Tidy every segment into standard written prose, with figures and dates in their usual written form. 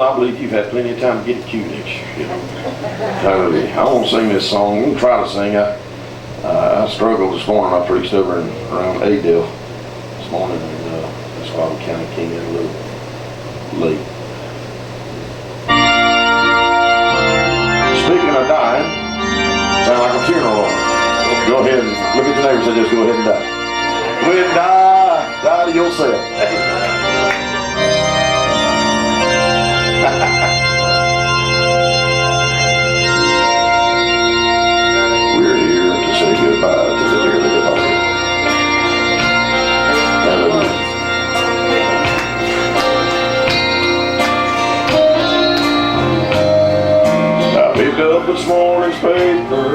I believe you've had plenty of time to get it cute next year. Hallelujah. I want to sing this song. I'm going to try to sing. I struggled this morning. I preached over around Adel this morning, and that's why we kind of came in a little late. Speaking of dying, sound like a funeral home. Go ahead and look at your neighbor and say, just go ahead and die. Go ahead and die. Die to yourself. We're here to say goodbye to the dearly departed. Hallelujah. I picked up this morning's paper,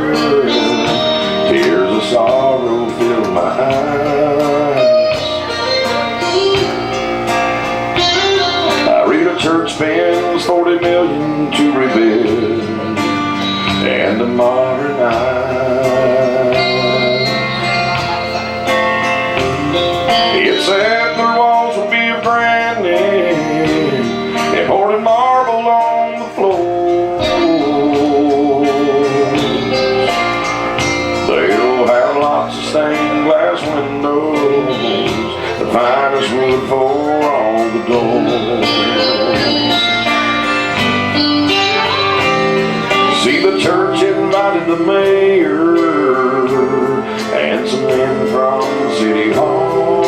tears of sorrow filled my eyes. Church spends 40 million to rebuild and to modernize. It said their walls would be of granite and poured marble on the floor. They'll have lots of stained glass windows, the finest wood for all the doors. See, the church invited the mayor and some men from City Hall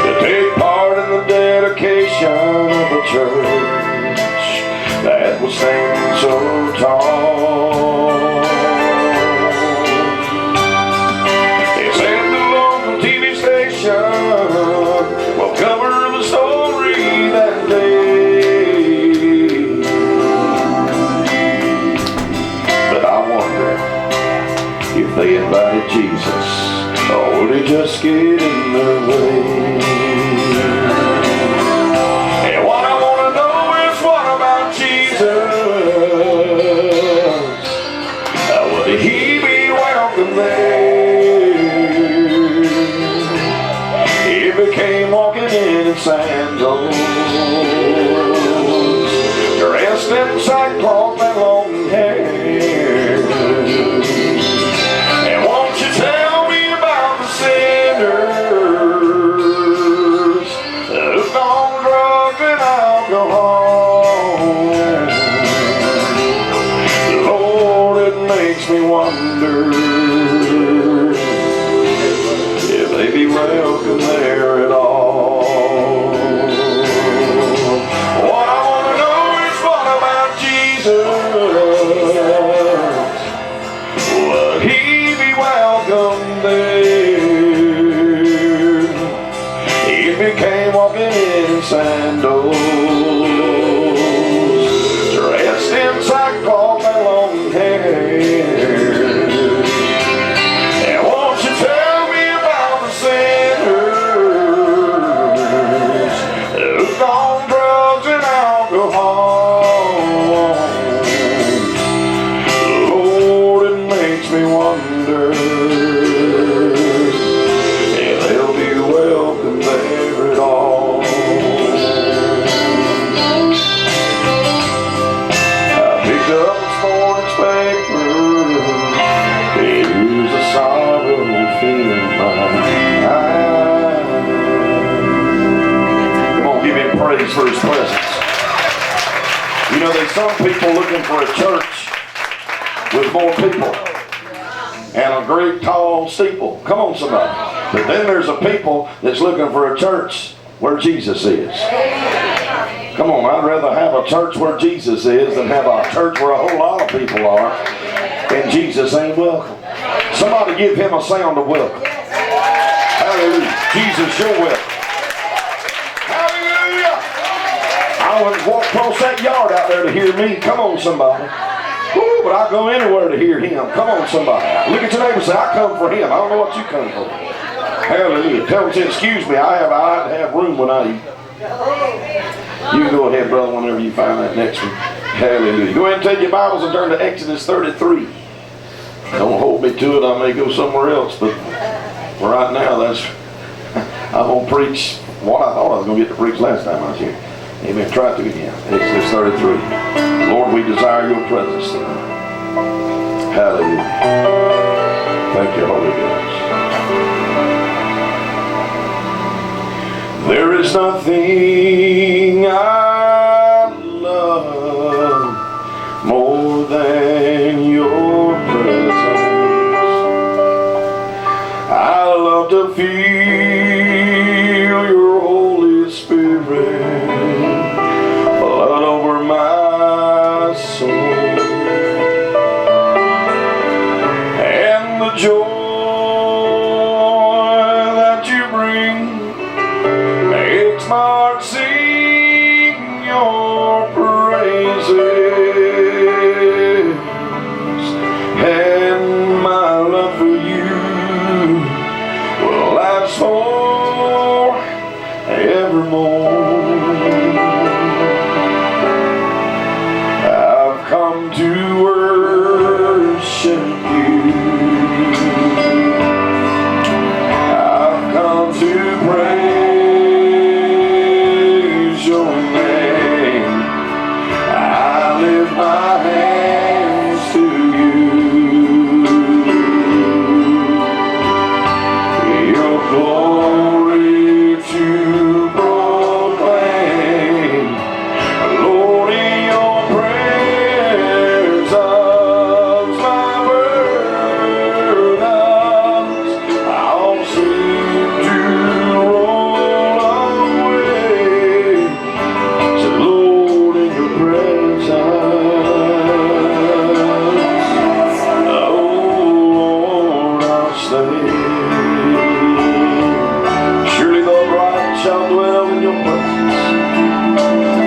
to take part in the dedication of a church that was standing so tall. They said the local TV station will cover the story that day. If they invited Jesus, or would he just get in their way? And what I want to know is, what about Jesus? Would he be welcome there? If he came walking in sandals, dressed in sackcloth and long hair? Wonder if they be welcome there at all. What I want to know is, what about Jesus? Would he be welcome there if he came walking in sandals, dressed in sackcloth and long hair? For his presence. You know, there's some people looking for a church with more people and a great tall steeple. Come on, somebody. But then there's a people that's looking for a church where Jesus is. Come on, I'd rather have a church where Jesus is than have a church where a whole lot of people are and Jesus ain't welcome. Somebody give him a sound of welcome. Hallelujah. Jesus, you're welcome. I wouldn't walk across that yard out there to hear me. Come on, somebody. Woo, but I go anywhere to hear him. Come on, somebody. Look at your neighbor and say, I come for him. I don't know what you come for. Hallelujah. Tell him, excuse me, I have room when I eat. You can go ahead, brother, whenever you find that next one. Hallelujah. Go ahead and take your Bibles and turn to Exodus 33. Don't hold me to it. I may go somewhere else, but right now, I'm going to preach what I thought I was going to get to preach last time I was here. Amen. Try to again. Exodus 33. Lord, we desire your presence tonight. Hallelujah. Thank you, Holy Ghost. There is nothing I love more than your presence. I love to feel your Holy Spirit flood over my soul, and the joy that you bring makes my heart sing your praises, and my love for you will last forevermore. I've come to worship you. I've come to praise your name. I lift my hands to you. Your glory to proclaim. Lord, in your presence my burdens I'll seem to roll away. So Lord, in your presence, oh Lord, I'll stay. Surely the upright shall dwell in your presence.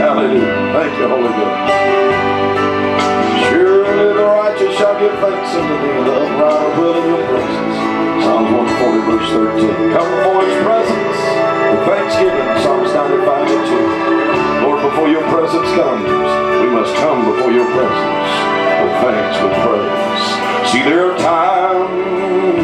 Hallelujah. Thank you, Holy Ghost. Surely the righteous shall give thanks unto thee, and the upright will dwell in your presence. Psalms 140, verse 13. Come before his presence with thanksgiving. Psalms 95 and 2. Lord, before your presence comes, we must come before your presence with thanks, with praise. See, there are times